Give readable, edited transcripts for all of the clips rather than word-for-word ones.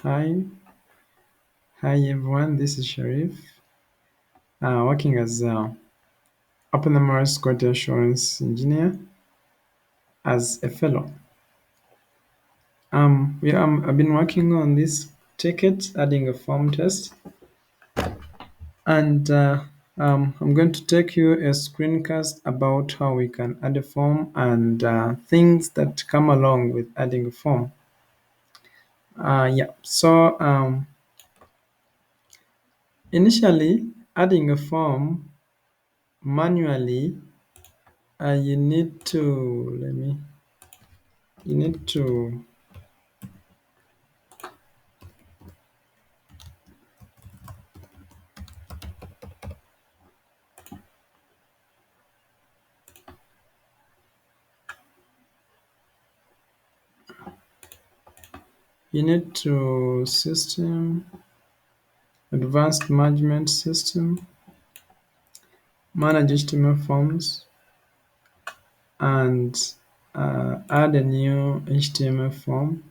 Hi, hi everyone. This is Sharif, working as Openmrs quality assurance engineer as a fellow. I've been working on this ticket, adding a form test, and I'm going to take you a screencast about how we can add a form and things that come along with adding a form. Initially, adding a form manually, you need to you need to system advanced management system, manage HTML forms, and add a new HTML form.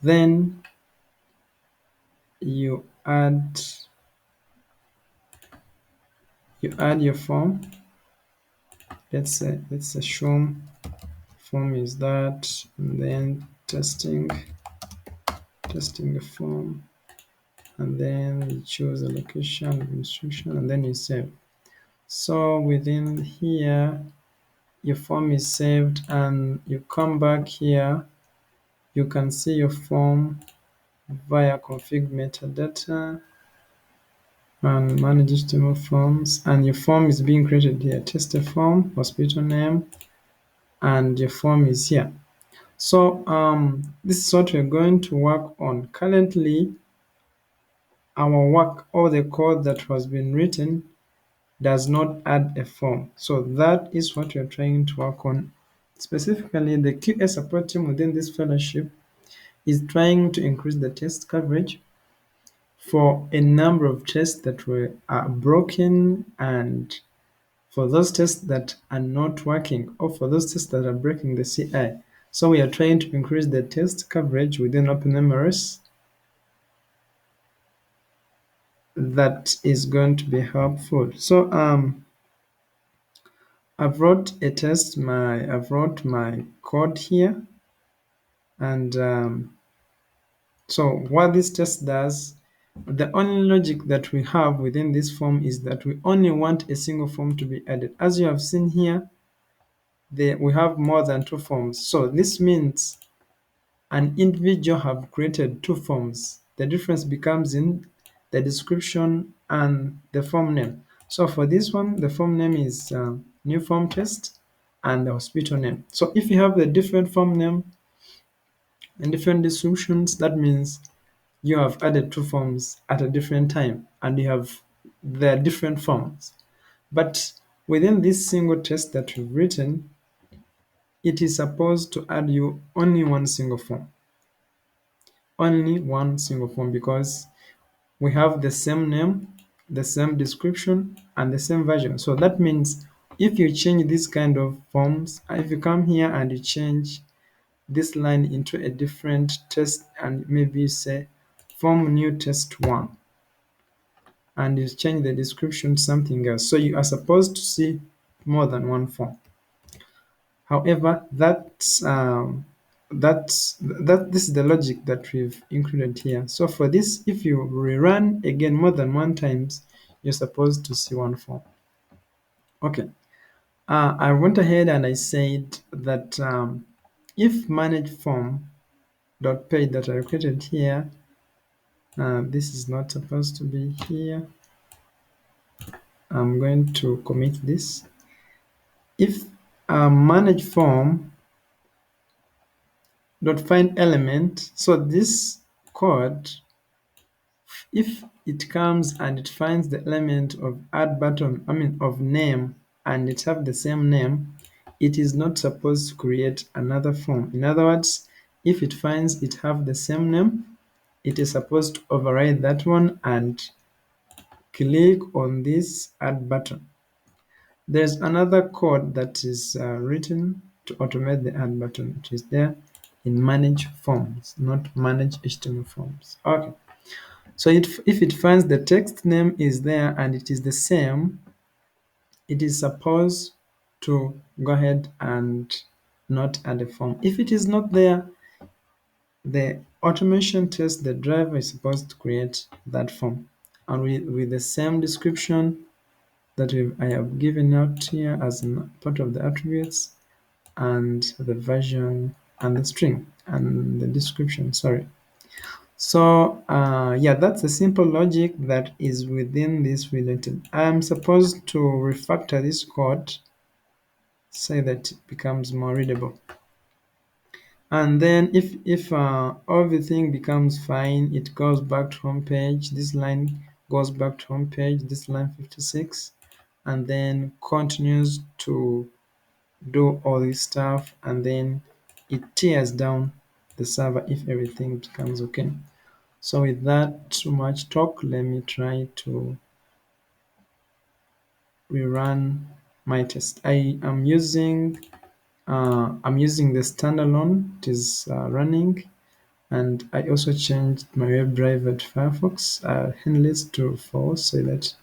Then you add your form. Let's assume form is that, and then testing the form, and then you choose a location administration, and then you save. So within here, your form is saved, and you come back here, you can see your form via config metadata and manage HTML forms, and your form is being created here. Test a form, hospital name, and your form is here. So this is what we're going to work on. Currently, our work or the code that has been written does not add a form. So that is what we're trying to work on. Specifically, the QA support team within this fellowship is trying to increase the test coverage for a number of tests that are broken, and for those tests that are not working, or for those tests that are breaking the CI. So we are trying to increase the test coverage within Openmrs. That is going to be helpful. So I've wrote my code here, and so what this test does, the only logic that we have within this form is that we only want a single form to be added. As you have seen here, we have more than 2 forms. So this means an individual have created 2 forms. The difference becomes in the description and the form name. So for this one, the form name is new form test and the hospital name. So if you have a different form name and different descriptions, that means you have added 2 forms at a different time, and you have their different forms. But within this single test that we've written, it is supposed to add you only one single form. Only one single form, because we have the same name, the same description, and the same version. So that means if you change this kind of forms, if you come here and you change this line into a different test, and maybe you say form new test 1, and you change the description to something else, so you are supposed to see more than one form. However, this is the logic that we've included here. So for this, if you rerun again more than 1 times, you're supposed to see one form. Okay. I went ahead and I said that if manage form dot page that I created here, this is not supposed to be here. I'm going to commit this. If manage form dot find element, so this code, if it comes and it finds the element of add button, of name, and it have the same name, it is not supposed to create another form. In other words, if it finds it have the same name, it is supposed to override that one and click on this add button. There's another code that is written to automate the add button, which is there. in manage forms, not manage HTML forms. Okay. So if it finds the text name is there and it is the same, it is supposed to go ahead and not add a form. If it is not there, the automation test, the driver is supposed to create that form. And with the same description that I have given out here as part of the attributes, and the version and the string and the description, sorry. So yeah, that's a simple logic that is within this related. I'm supposed to refactor this code so that it becomes more readable. And then if everything becomes fine, it goes back to home page. This line goes back to home page, this line 56, and then continues to do all this stuff, and then it tears down the server if everything becomes okay. So with that too much talk, let me try to rerun my test. I'm using the standalone. It is running, and I also changed my WebDriver to Firefox handless to false so that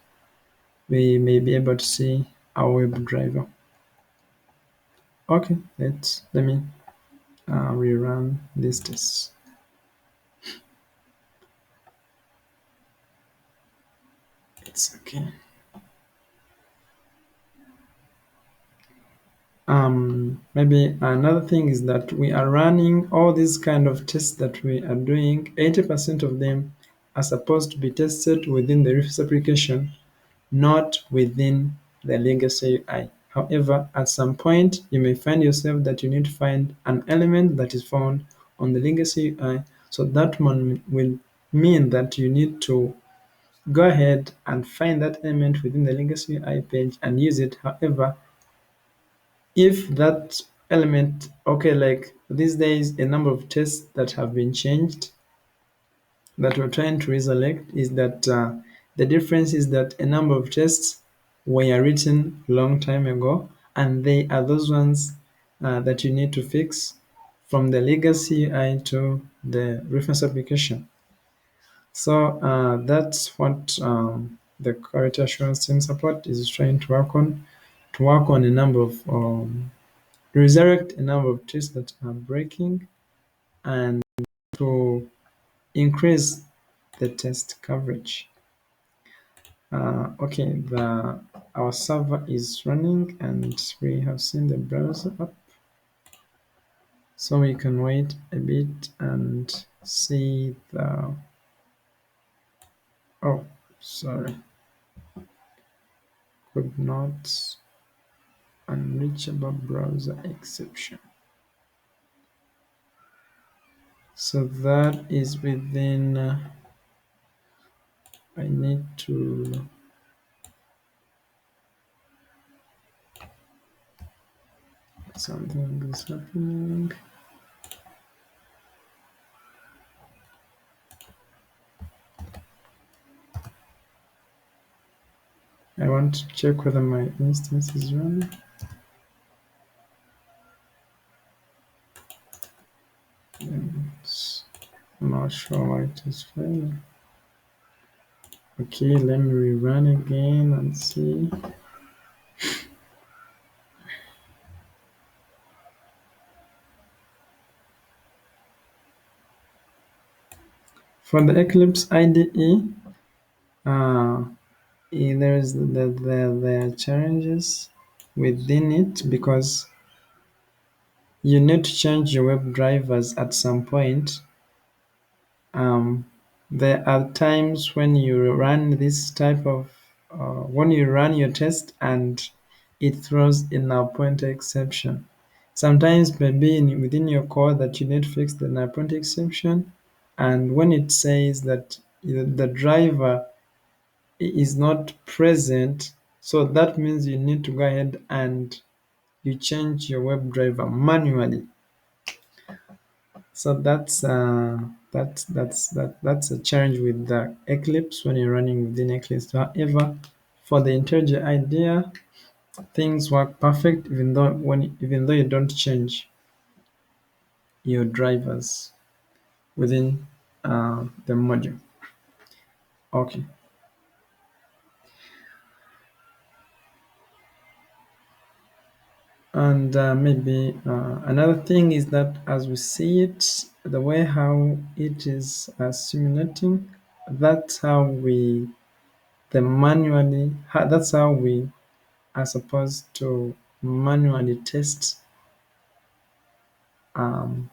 we may be able to see our WebDriver. Okay, let me rerun this test. It's okay. Maybe another thing is that we are running all these kind of tests that we are doing. 80% of them are supposed to be tested within the reference application, not within the legacy UI. However, at some point, you may find yourself that you need to find an element that is found on the legacy UI. So that one will mean that you need to go ahead and find that element within the legacy UI page and use it. However, if that element, okay, like these days, a number of tests that have been changed that we're trying to reselect is that the difference is that a number of tests were written long time ago, and they are those ones that you need to fix from the legacy UI to the reference application. So that's what the quality assurance team support is trying to work on, a number of resurrect a number of tests that are breaking and to increase the test coverage. Okay, our server is running and we have seen the browser up. So we can wait a bit and see the, oh, sorry, could not unreachable browser exception. So that is within, I need to, something is happening. I want to check whether my instance is running. I'm not sure why it is failing. Okay, let me rerun again and see. For the Eclipse IDE, there are challenges within it because you need to change your web drivers at some point. There are times when you run this type of, when you run your test and it throws in null pointer exception. Sometimes maybe within your code that you need to fix the null pointer exception, and when it says that the driver is not present, so that means you need to go ahead and you change your web driver manually. So that's a challenge with the Eclipse when you're running within Eclipse. However, for the IntelliJ IDEA, things work perfect even though you don't change your drivers within the module. Okay. And maybe another thing is that as we see it, the way how it is simulating, that's how we that's how we are supposed to manually test um,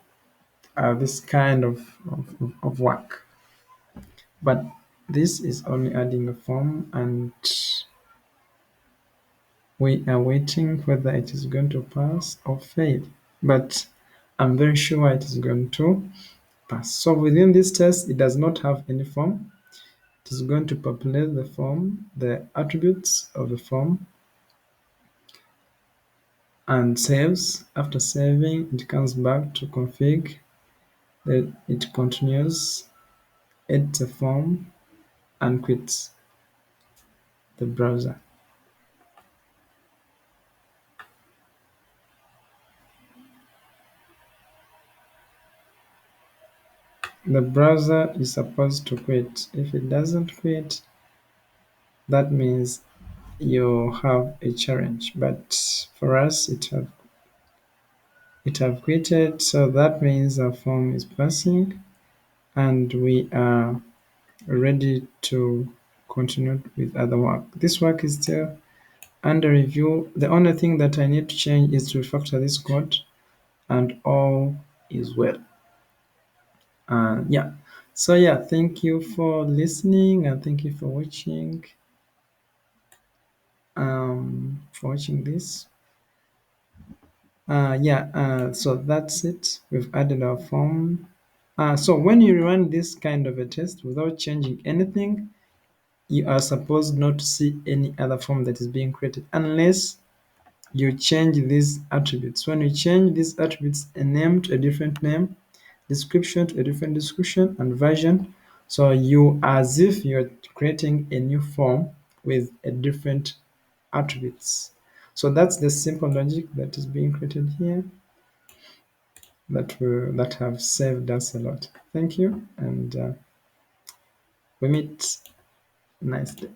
this kind of work. But this is only adding a form, and we are waiting whether it is going to pass or fail. But I'm very sure it is going to pass. So within this test, it does not have any form. It is going to populate the form, the attributes of the form, and saves. After saving, it comes back to config. Then it continues, edits the form, and quits the browser. The browser is supposed to quit. If it doesn't quit, that means you have a challenge. But for us, it have quitted, so that means our form is passing, and we are ready to continue with other work. This work is still under review. The only thing that I need to change is to refactor this code, and all is well. Yeah. So yeah, thank you for listening, and thank you for watching this. Yeah, so that's it. We've added our form. So when you run this kind of a test without changing anything, you are supposed not to see any other form that is being created unless you change these attributes. When you change these attributes, a name to a different name, description to a different description, and version, so you as if you're creating a new form with a different attributes. So that's the simple logic that is being created here that have saved us a lot. Thank you, and we meet next day.